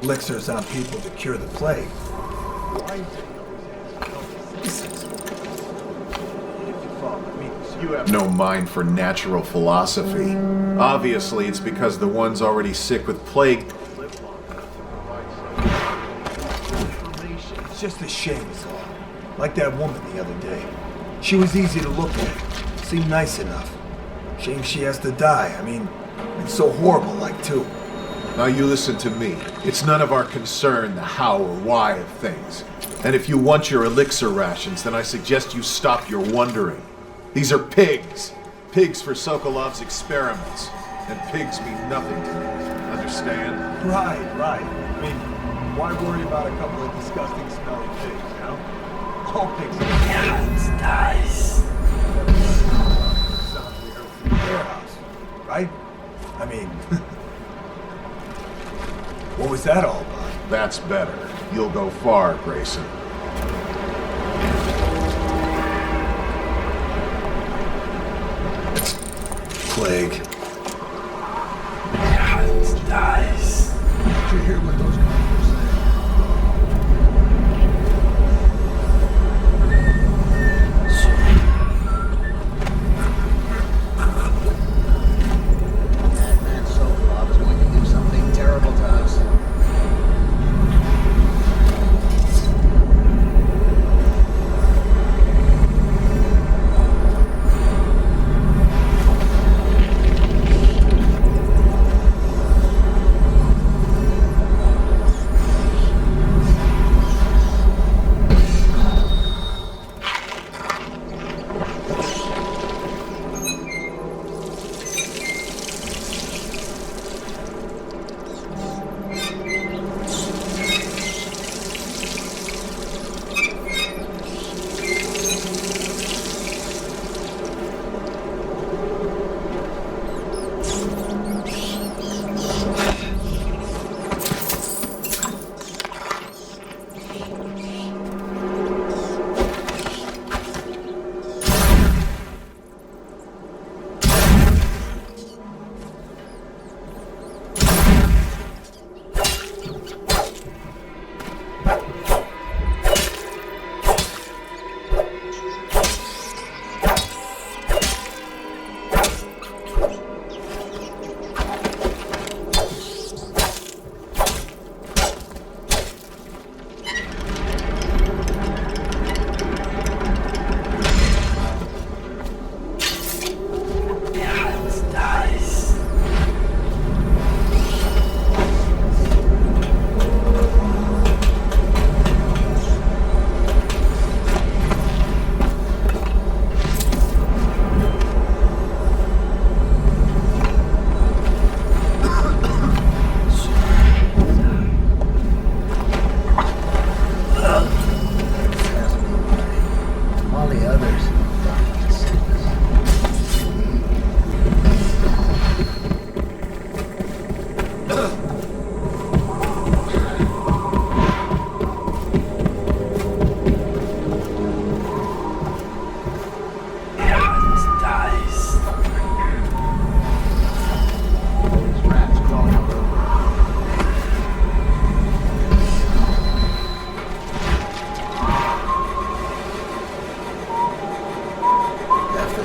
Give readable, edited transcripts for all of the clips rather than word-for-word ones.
Elixirs on people to cure the plague. You have no mind for natural philosophy. Obviously, it's because the one's already sick with plague. It's just a shame, is all. Like that woman the other day. She was easy to look at. Seemed nice enough. Shame she has to die. I mean, it's so horrible, like, too. Now you listen to me. It's none of our concern the how or why of things. And if you want your elixir rations, then I suggest you stop your wondering. These are pigs. Pigs for Sokolov's experiments. And pigs mean nothing to me. Understand? Right. I mean, why worry about a couple of disgusting, smelly pigs, you know? All pigs are nice. Warehouse, right? I mean, what was that all about? That's better. You'll go far, Grayson. Plague. Nice. Did you hear what those guys were saying? That man Sokolov is going to do something terrible to us.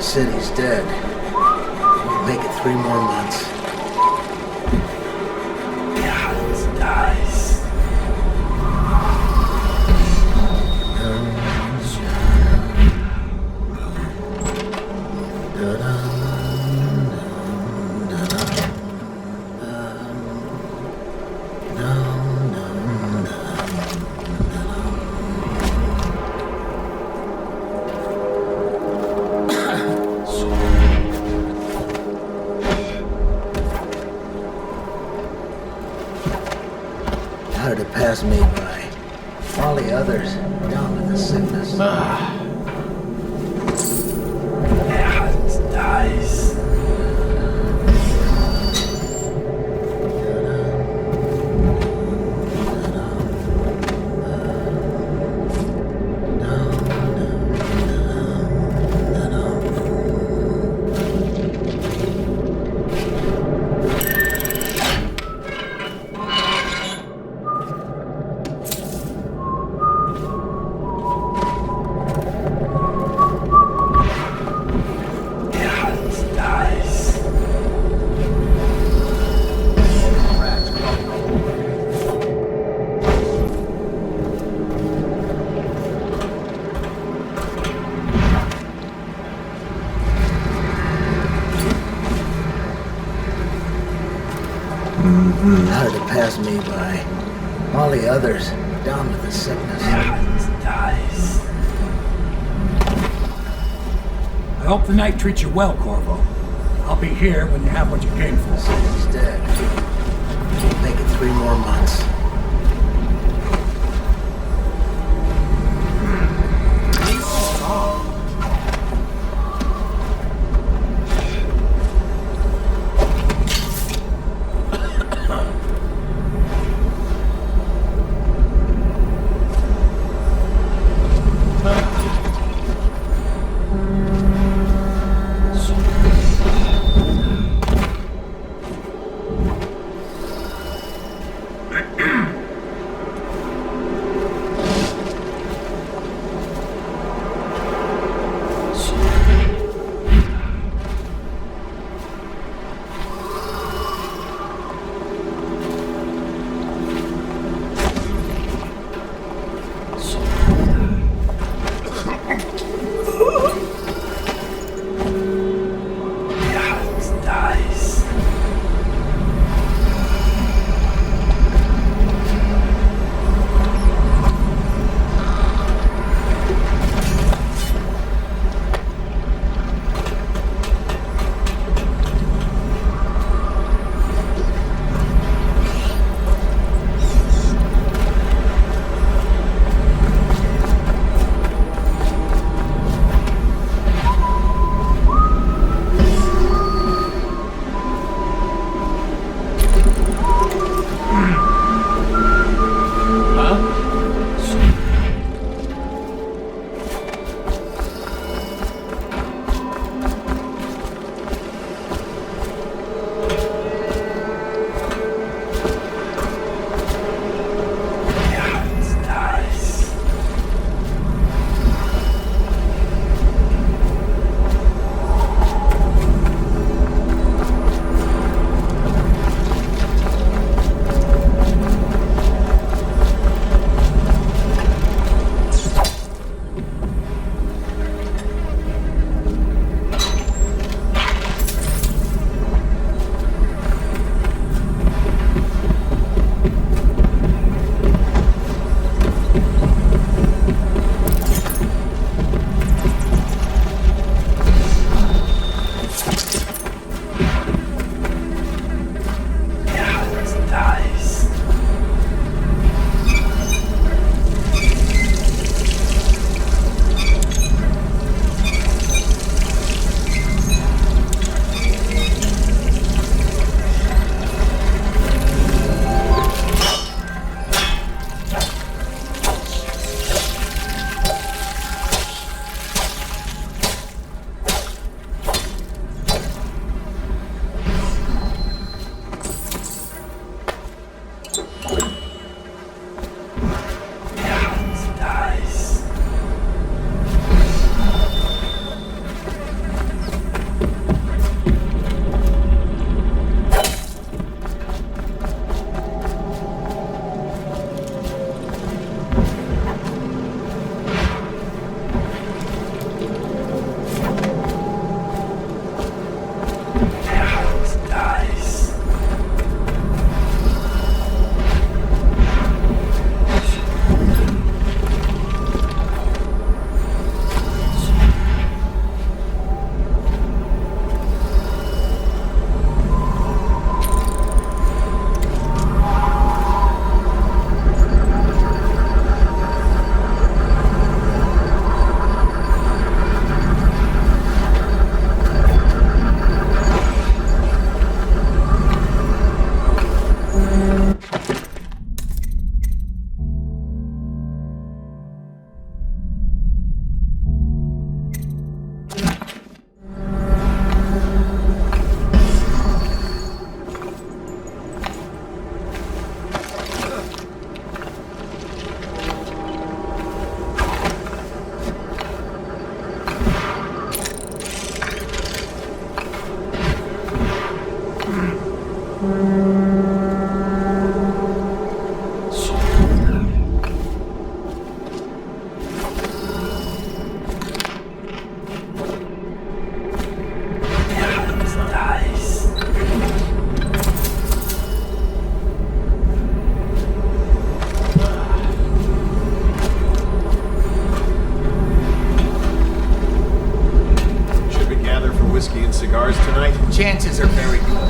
said he's dead. Won't make it 3 more months. Hans dies. How did it pass me by? All the others down with the sickness. Hans dies. Hans dies. Rats crawling all over. How did it pass me by? All the others down with the sickness. Hans dies. I hope the night treats you well, Corvo. I'll be here when you have what you came for. Said he's dead. Won't make it 3 more months. Chances are very good.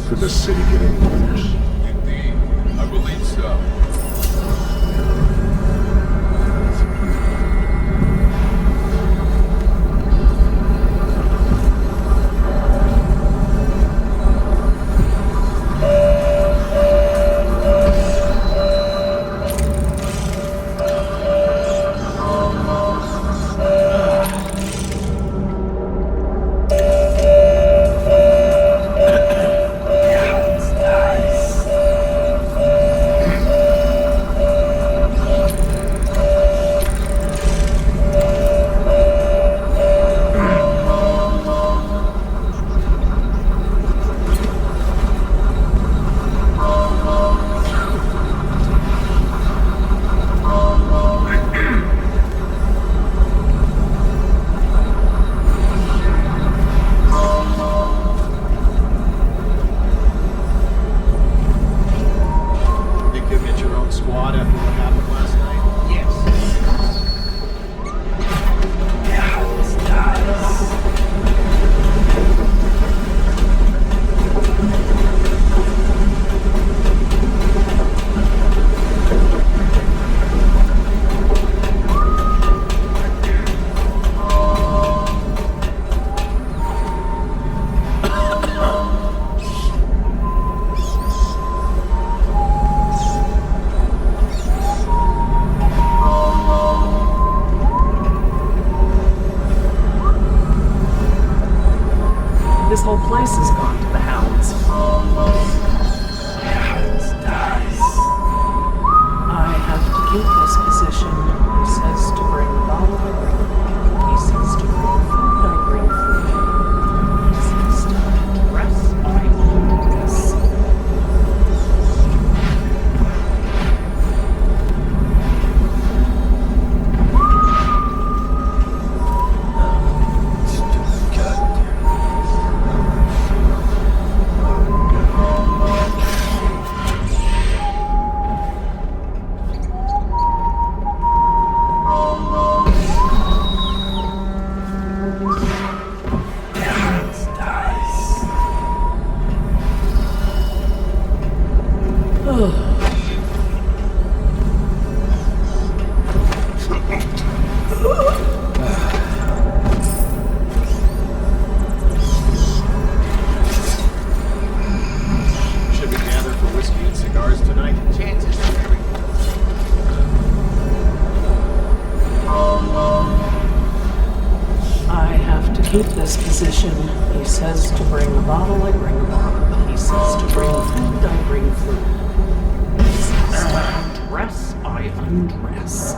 Could the city get any worse? Indeed, I believe so. This whole place has gone to the hounds. I have to keep this position. He says to bring the bottle, I bring the bottle. He says to bring food, I bring food. He says to dress, I dress. Should we gather for whiskey and cigars tonight? Chances are very good. I have to keep this position. He says to bring the bottle, I bring the bottle. He says to bring food, I bring food. He says to undress, I undress.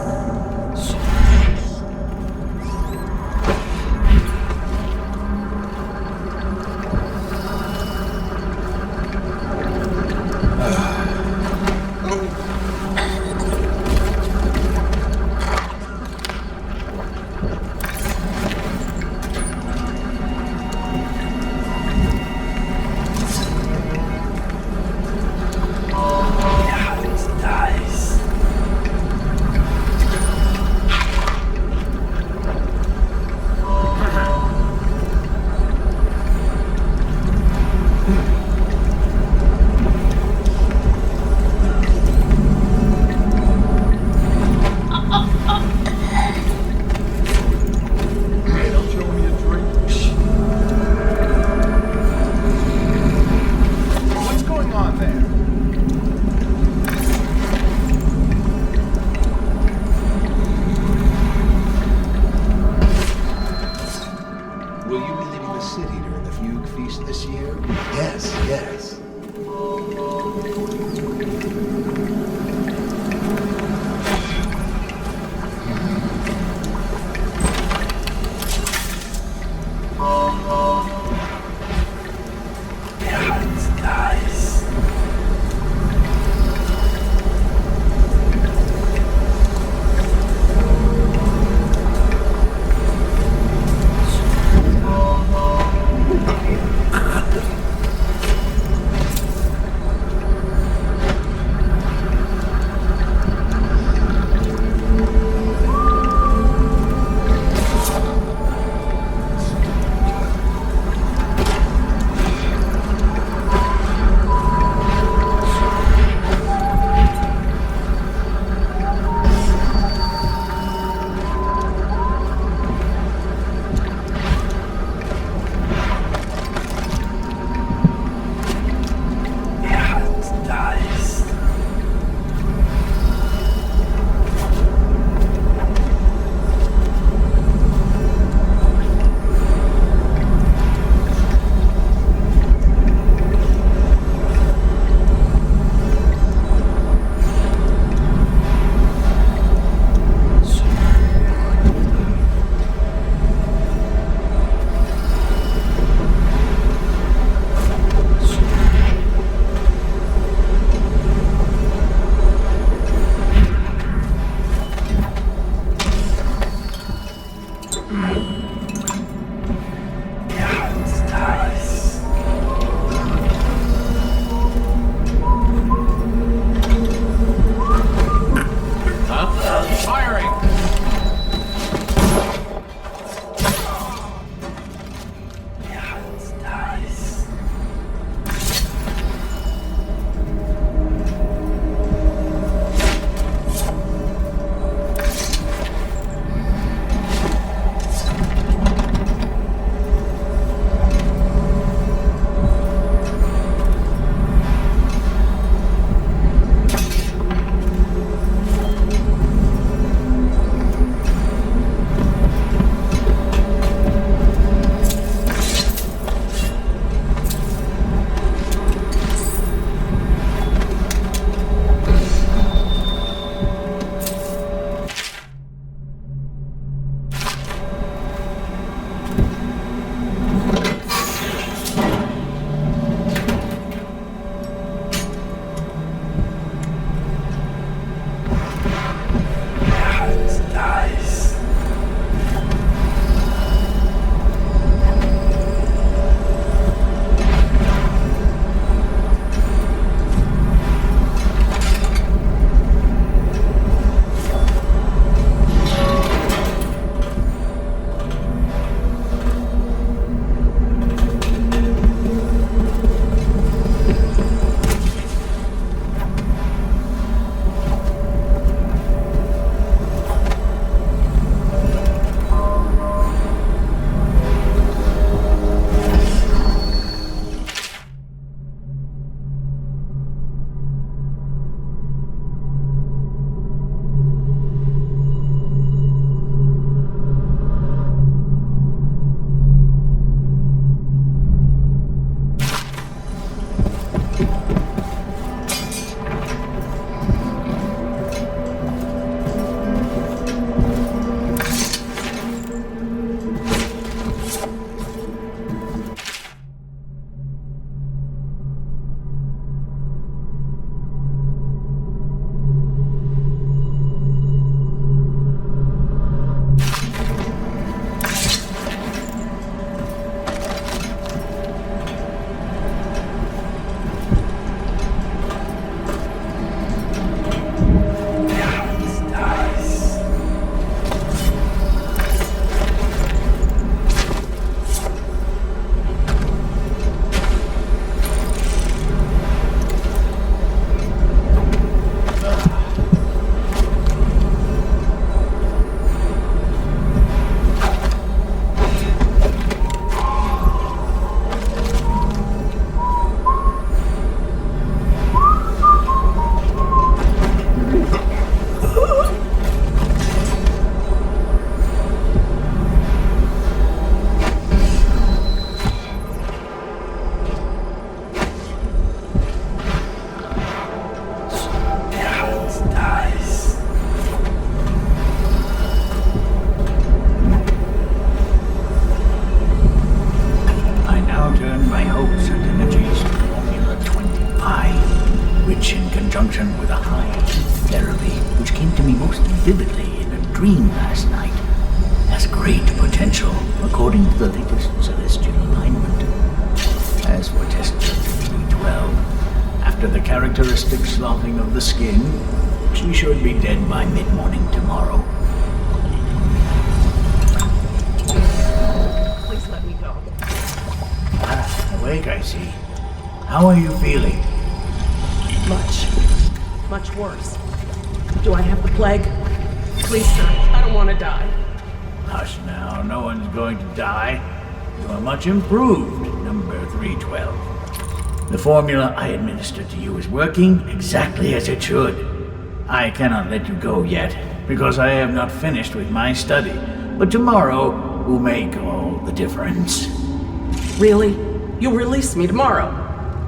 Will you be leaving the city during the Fugue Feast this year? Yes, yes. Der Hans da ist. conjunction with a high heat therapy, which came to me most vividly in a dream last night, has great potential, according to the latest celestial alignment. As for test subject 312, after the characteristic sloughing of the skin, she should be dead by mid-morning tomorrow. Please let me go. Awake, I see. How are you feeling? Much worse. Do I have the plague? Please, sir, I don't want to die. Hush now, no one's going to die. You are much improved, number 312. The formula I administered to you is working exactly as it should. I cannot let you go yet, because I have not finished with my study. But tomorrow will make all the difference. Really? You'll release me tomorrow?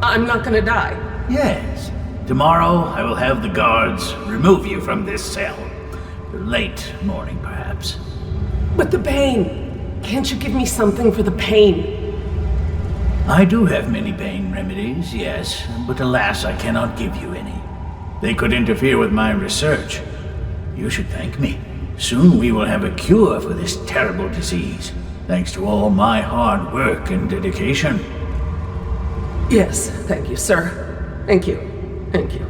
I'm not gonna die. Yes. Tomorrow I will have the guards remove you from this cell. Late morning, perhaps. But the pain! Can't you give me something for the pain? I do have many pain remedies, yes, but alas, I cannot give you any. They could interfere with my research. You should thank me. Soon we will have a cure for this terrible disease, thanks to all my hard work and dedication. Yes, thank you, sir. Thank you. Thank you.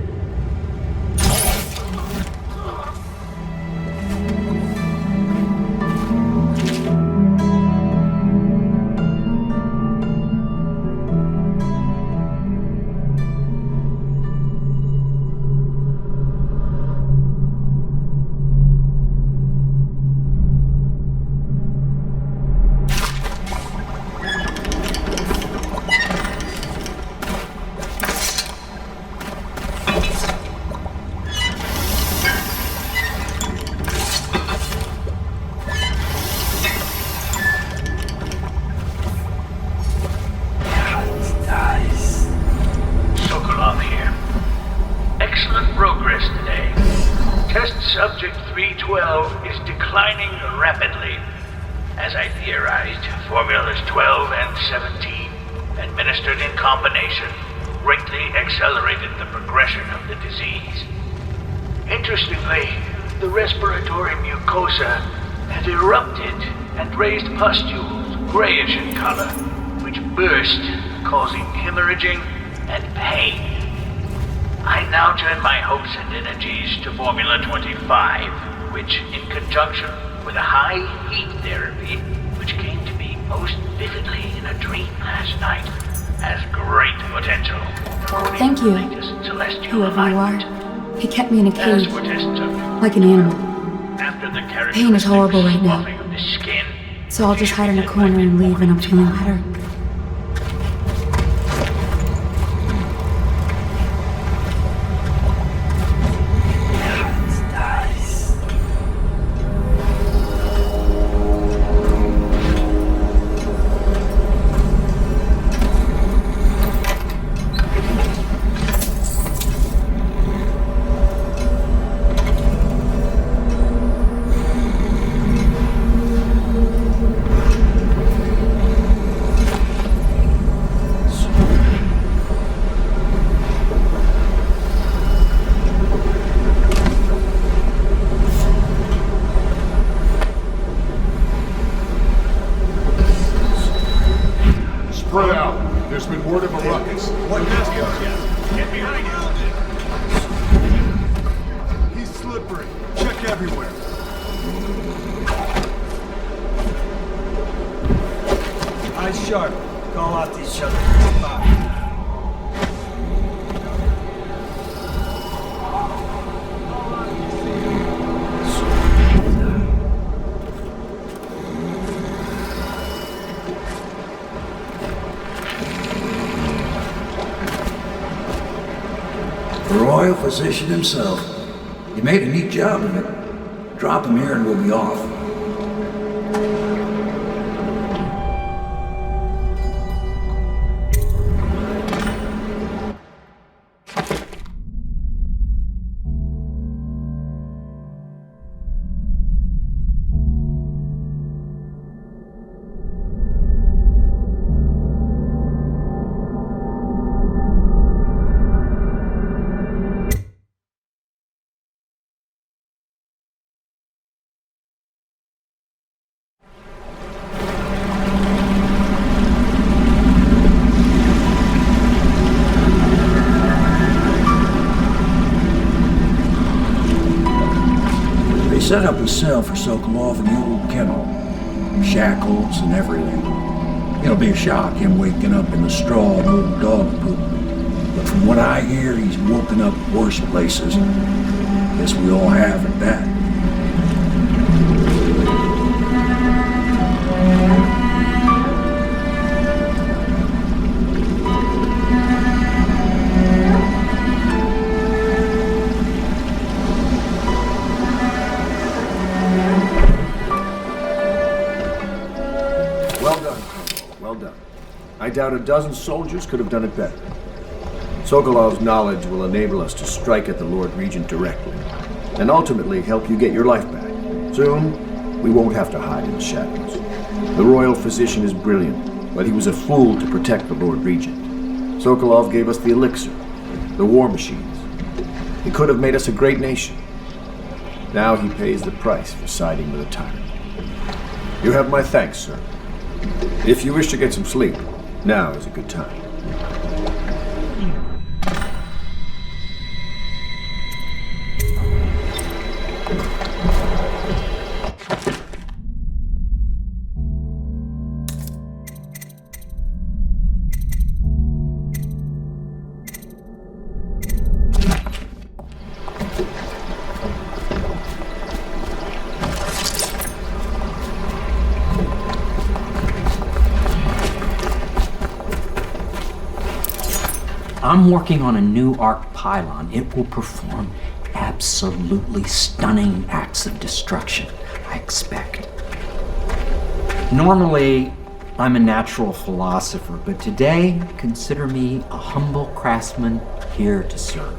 Subject 312 is declining rapidly. As I theorized, formulas 12 and 17, administered in combination, greatly accelerated the progression of the disease. Interestingly, the respiratory mucosa had erupted and raised pustules, grayish in color, which burst, causing hemorrhaging and pain. I now turn my hopes and energies to Formula 25, which, in conjunction with a high heat therapy, which came to me most vividly in a dream last night, has great potential. Thank you, whoever you are. He kept me in a cage, like an animal. Pain is horrible right now, so I'll just hide in a corner and leave when I'm feeling better. Spread out. There's been word of a ruckus. What now? Get behind you! He's slippery. Check everywhere. Eyes sharp. Call out to each other. Bye. The royal physician himself. You made a neat job of it. Drop him here and we'll be off. set up a cell for Sokolov in the old kennel. Shackles and everything. It'll be a shock, him waking up in the straw and old dog poop. But from what I hear, he's woken up worse places. Guess we all have at that. Well done, Colonel. Well done. I doubt a dozen soldiers could have done it better. Sokolov's knowledge will enable us to strike at the Lord Regent directly, and ultimately help you get your life back. Soon, we won't have to hide in the shadows. The royal physician is brilliant, but he was a fool to protect the Lord Regent. Sokolov gave us the elixir, the war machines. He could have made us a great nation. Now he pays the price for siding with a tyrant. You have my thanks, sir. If you wish to get some sleep, now is a good time. I'm working on a new arc pylon. It will perform absolutely stunning acts of destruction, I expect. Normally, I'm a natural philosopher, but today, consider me a humble craftsman here to serve.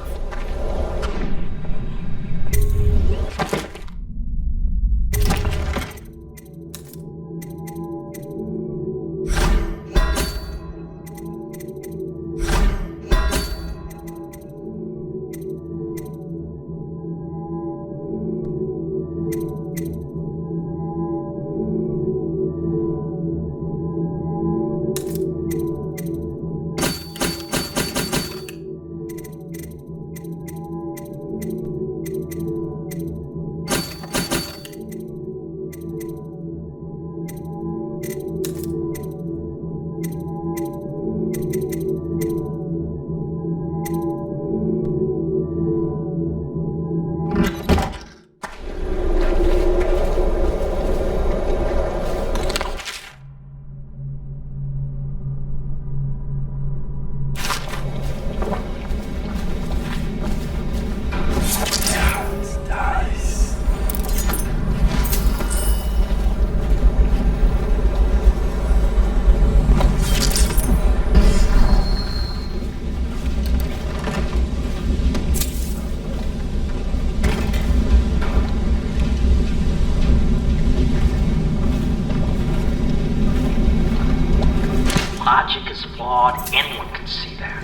Logic is flawed, anyone can see that.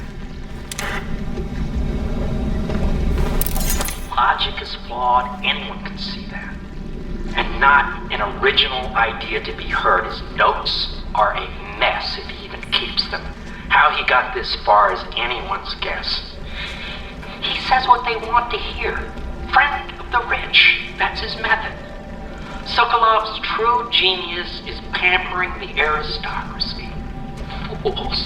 Logic is flawed, anyone can see that. And not an original idea to be heard. His notes are a mess if he even keeps them. How he got this far is anyone's guess. He says what they want to hear. Friend of the rich, that's his method. Sokolov's true genius is pampering the aristocracy. Fools.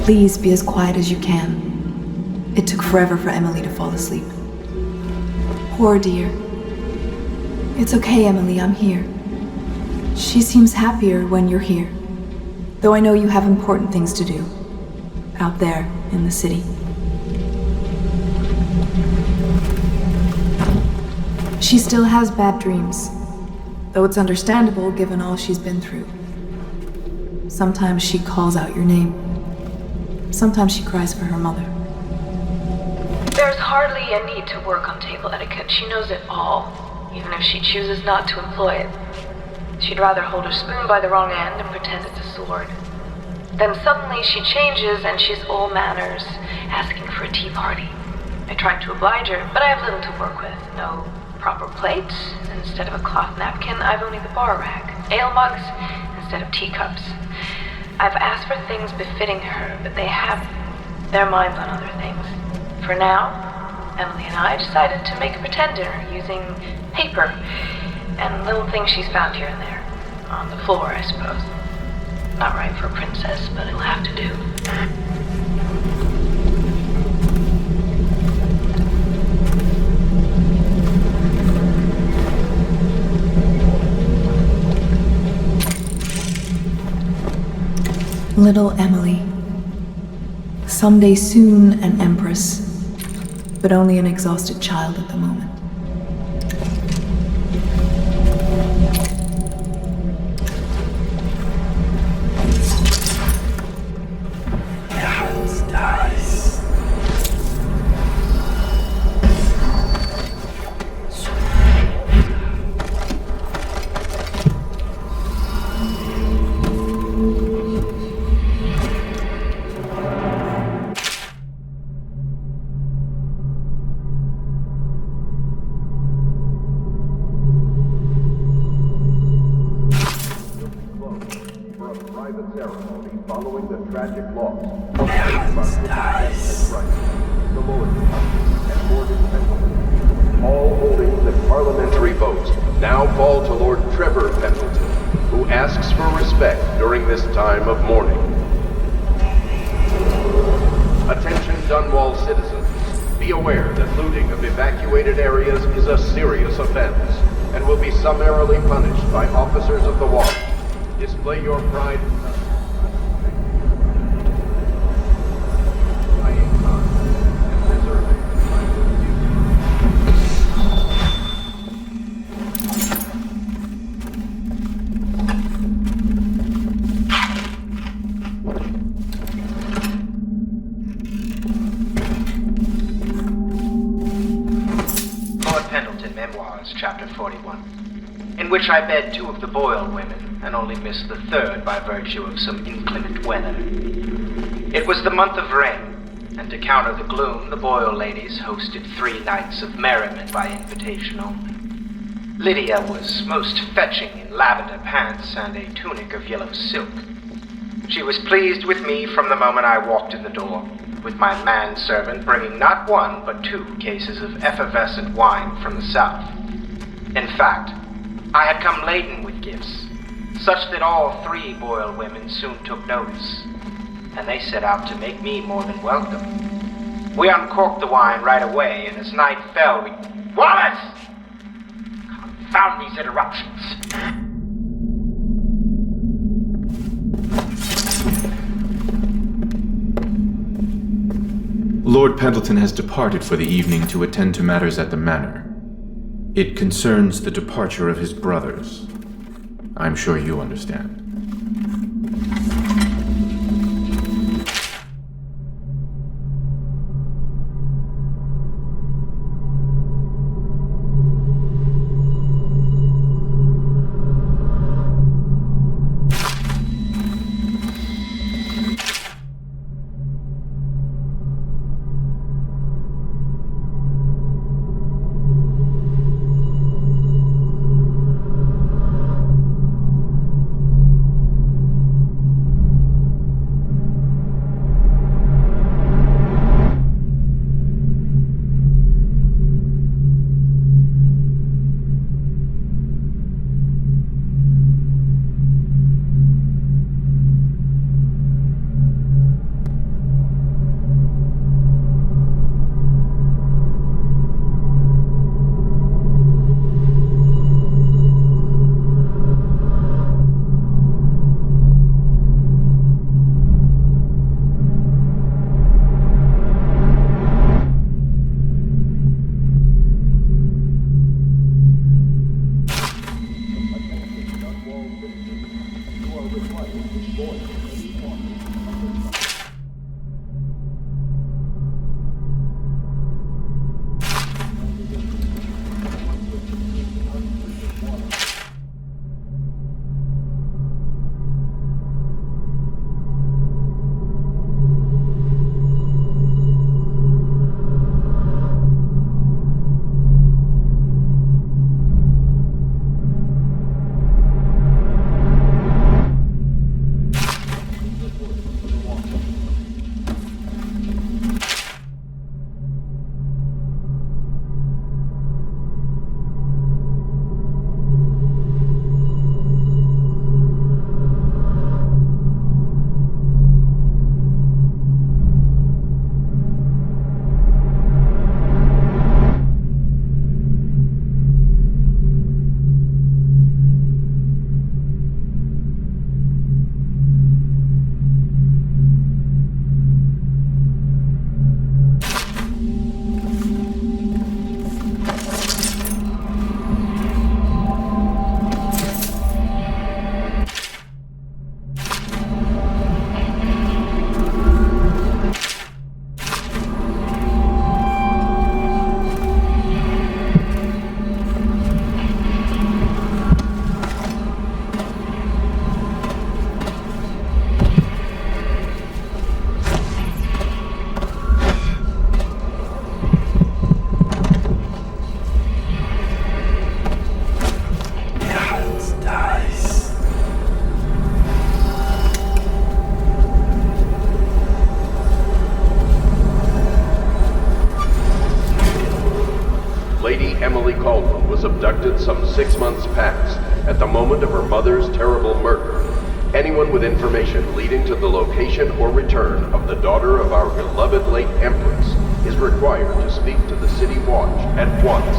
Please be as quiet as you can. It took forever for Emily to fall asleep. Poor dear. It's okay, Emily, I'm here. She seems happier when you're here. Though I know you have important things to do. Out there, in the city. She still has bad dreams. Though it's understandable given all she's been through. Sometimes she calls out your name. Sometimes she cries for her mother. There's hardly a need to work on table etiquette. She knows it all, even if she chooses not to employ it. She'd rather hold her spoon by the wrong end and pretend it's a sword. Then suddenly she changes and she's all manners, asking for a tea party. I tried to oblige her, but I have little to work with. No proper plates. Instead of a cloth napkin, I've only the bar rag. Ale mugs instead of teacups. I've asked for things befitting her, but they have their minds on other things. For now, Emily and I decided to make a pretend dinner using paper and little things she's found here and there. On the floor, I suppose. Not right for a princess, but it'll have to do. Little Emily. Someday soon an empress, but only an exhausted child at the moment. Following the tragic loss of the Lord and Gordon Pendleton, all holdings and parliamentary votes now fall to Lord Trevor Pendleton, who asks for respect during this time of mourning. Attention Dunwall citizens, be aware that looting of evacuated areas is a serious offense and will be summarily punished by officers of the watch. Display your pride. Chapter 41, in which I bed 2 of the Boyle women, and only missed the 3rd by virtue of some inclement weather. It was the month of rain, and to counter the gloom, the Boyle ladies hosted 3 nights of merriment by invitation only. Lydia was most fetching in lavender pants and a tunic of yellow silk. She was pleased with me from the moment I walked in the door, with my manservant bringing not 1 but 2 cases of effervescent wine from the south. In fact, I had come laden with gifts, such that all 3 Boyle women soon took notice, and they set out to make me more than welcome. We uncorked the wine right away, and as night fell, we... Wallace! Confound these interruptions! Lord Pendleton has departed for the evening to attend to matters at the manor. It concerns the departure of his brothers. I'm sure you understand. Lady Emily Caldwell was abducted some 6 months past, at the moment of her mother's terrible murder. Anyone with information leading to the location or return of the daughter of our beloved late Empress is required to speak to the City Watch at once.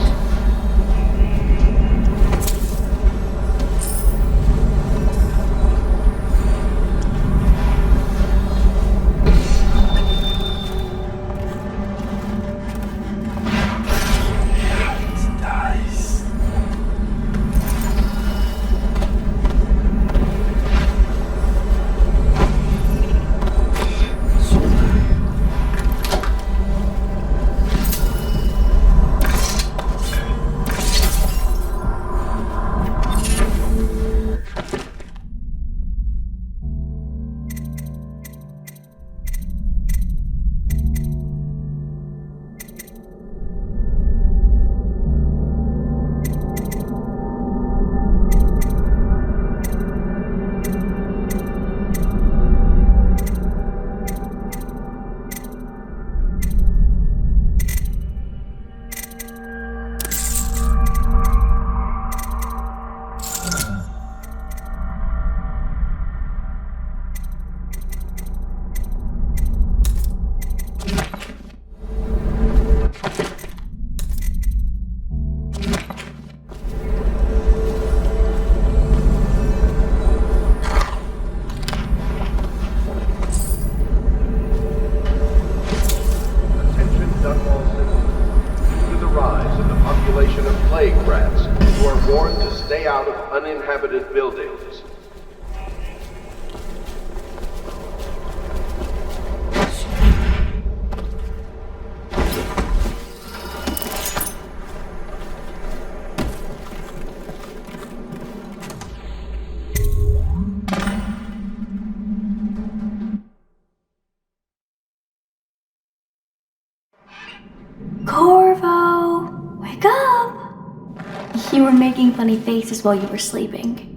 Uninhabited buildings. Corvo, wake up! You were making funny faces while you were sleeping.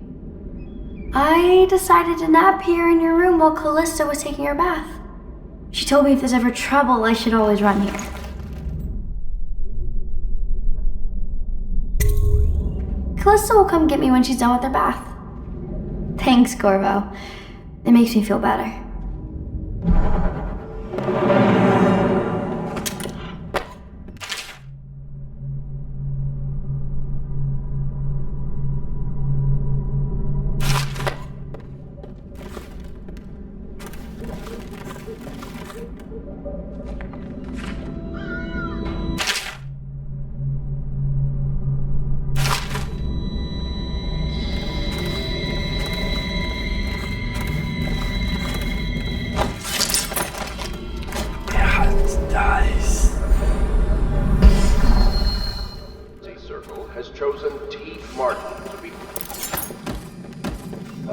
I decided to nap here in your room while Callista was taking her bath. She told me if there's ever trouble, I should always run here. Callista will come get me when she's done with her bath. Thanks, Corvo. It makes me feel better.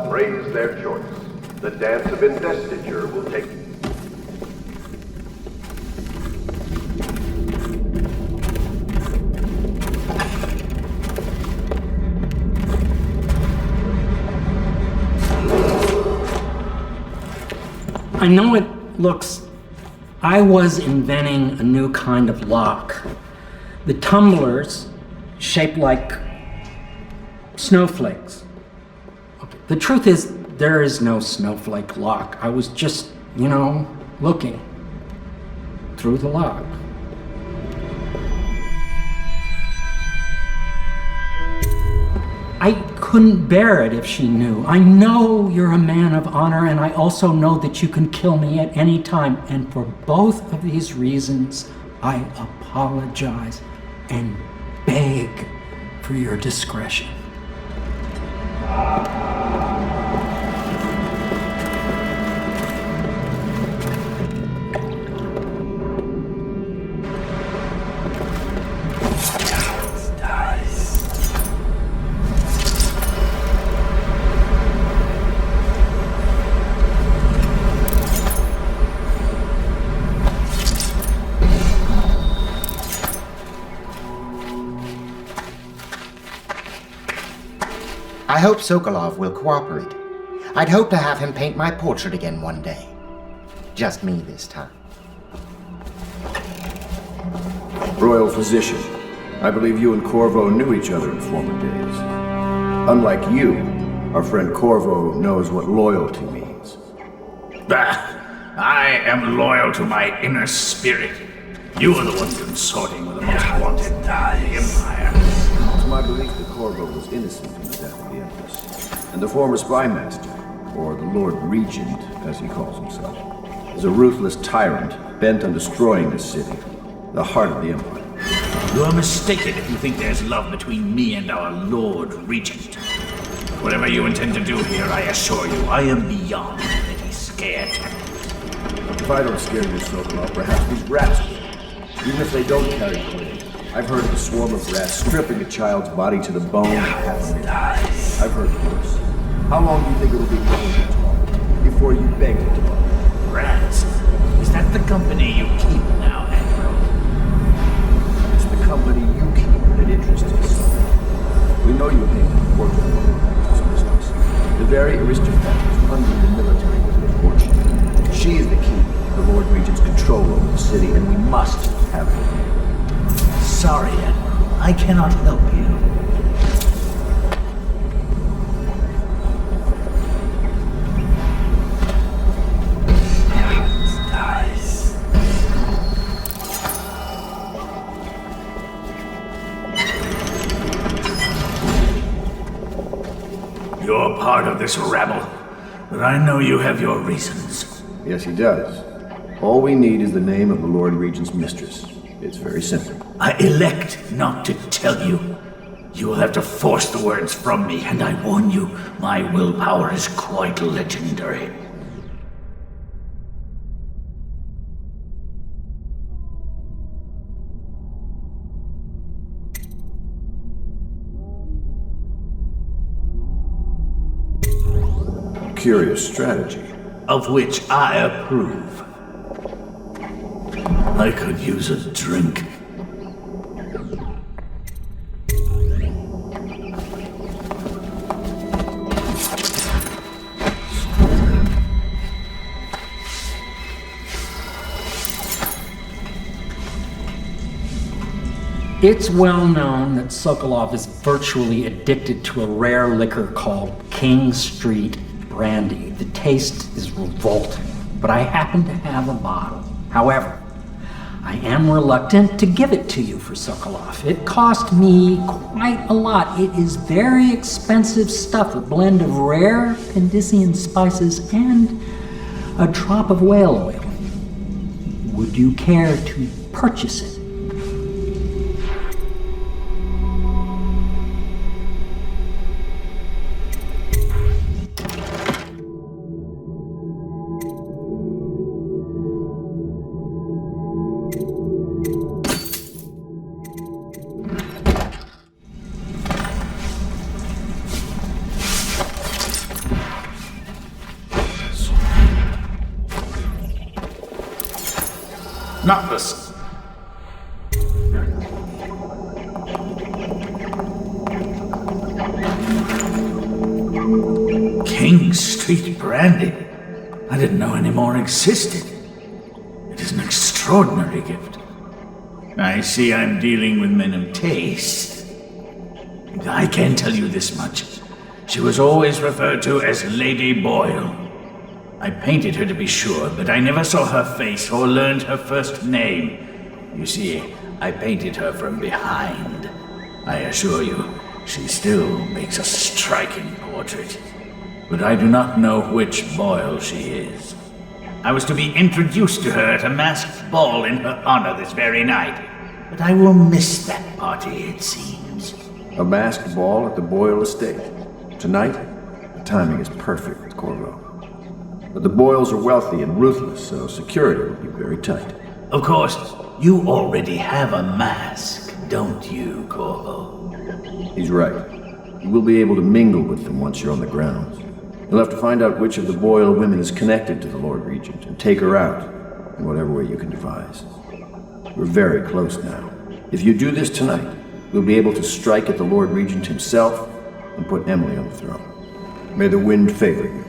Praise their choice. The dance of investiture will take... I know it looks... I was inventing a new kind of lock. The tumblers, shaped like snowflakes. The truth is, there is no snowflake lock. I was just, looking through the lock. I couldn't bear it if she knew. I know you're a man of honor, and I also know that you can kill me at any time. And for both of these reasons, I apologize and beg for your discretion. I hope Sokolov will cooperate. I'd hope to have him paint my portrait again one day. Just me this time. Royal Physician, I believe you and Corvo knew each other in former days. Unlike you, our friend Corvo knows what loyalty means. Bah! I am loyal to my inner spirit. You are the one consorting with the most wanted in the Empire. It's my belief that Corvo was innocent in the death of the Empress, and the former spy master, or the Lord Regent, as he calls himself, is a ruthless tyrant bent on destroying this city, the heart of the Empire. You are mistaken if you think there's love between me and our Lord Regent. Whatever you intend to do here, I assure you, I am beyond any scared. If I don't scare you, Sokolov, perhaps these rats will. Even if they don't carry blades. I've heard of a swarm of rats stripping a child's body to the bone and having it. I've heard worse. How long do you think it'll be before you beg to talk? Rats? Is that the company you keep now, Admiral? It's the company you keep that interests us. We know you painted the portrait of the mistress. The very aristocrat who's funding the military with her fortune. She is the key to the Lord Regent's control over the city, and we must have her. Sorry, Admiral. I cannot help you. You're part of this rabble, but I know you have your reasons. Yes, he does. All we need is the name of the Lord Regent's mistress. It's very simple. I elect not to tell you. You will have to force the words from me, and I warn you, my willpower is quite legendary. Curious strategy. Of which I approve. I could use a drink. It's well known that Sokolov is virtually addicted to a rare liquor called King Street Brandy. The taste is revolting, but I happen to have a bottle. However, I am reluctant to give it to you for Sokolov. It cost me quite a lot. It is very expensive stuff, a blend of rare Candizian spices and a drop of whale oil. Would you care to purchase it? Not this. King Street Brandy? I didn't know any more existed. It is an extraordinary gift. I see I'm dealing with men of taste. I can tell you this much. She was always referred to as Lady Boyle. I painted her to be sure, but I never saw her face or learned her first name. You see, I painted her from behind. I assure you, she still makes a striking portrait. But I do not know which Boyle she is. I was to be introduced to her at a masked ball in her honor this very night. But I will miss that party, it seems. A masked ball at the Boyle estate. Tonight? The timing is perfect, Corvo. But the Boyles are wealthy and ruthless, so security will be very tight. Of course, you already have a mask, don't you, Corvo? He's right. You will be able to mingle with them once you're on the grounds. You'll have to find out which of the Boyle women is connected to the Lord Regent and take her out in whatever way you can devise. We're very close now. If you do this tonight, we'll be able to strike at the Lord Regent himself and put Emily on the throne. May the wind favor you.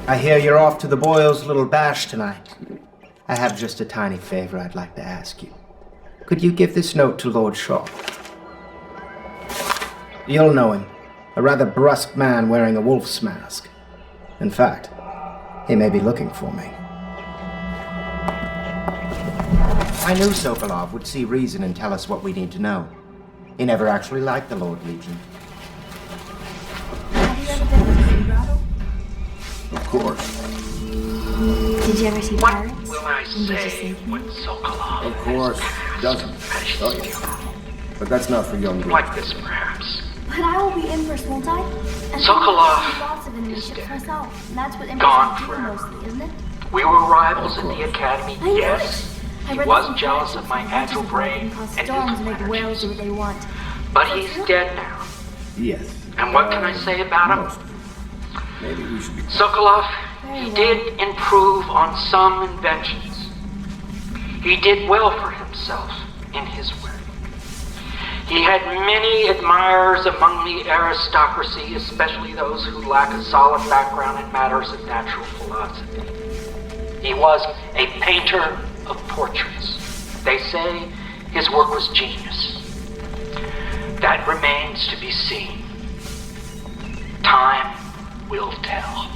I hear you're off to the Boyles' little bash tonight. I have just a tiny favor I'd like to ask you. Could you give this note to Lord Shaw? You'll know him. A rather brusque man wearing a wolf's mask. In fact, he may be looking for me. I knew Sokolov would see reason and tell us what we need to know. He never actually liked the Lord Legion. Have you ever been to a battle? Of course. Did you ever see pirates? Will I say when Sokolov Of course, doesn't. Oh, yeah. But that's not for young girls. like this, perhaps? But I will be Empress, won't I? And Sokolov lots of enemy ships myself. And that's what Gone Empresses do mostly, isn't it? We were rivals in the academy, I know yes. I He read was that jealous some of my pirates agile brain cause and storms his make whales do what they want. But he's dead now. Yes. And what can I say about him? Maybe we should be... Sokolov, he did improve on some inventions. He did well for himself in his way. He had many admirers among the aristocracy, especially those who lack a solid background in matters of natural philosophy. He was a painter of portraits. They say his work was genius. That remains to be seen. Time will tell.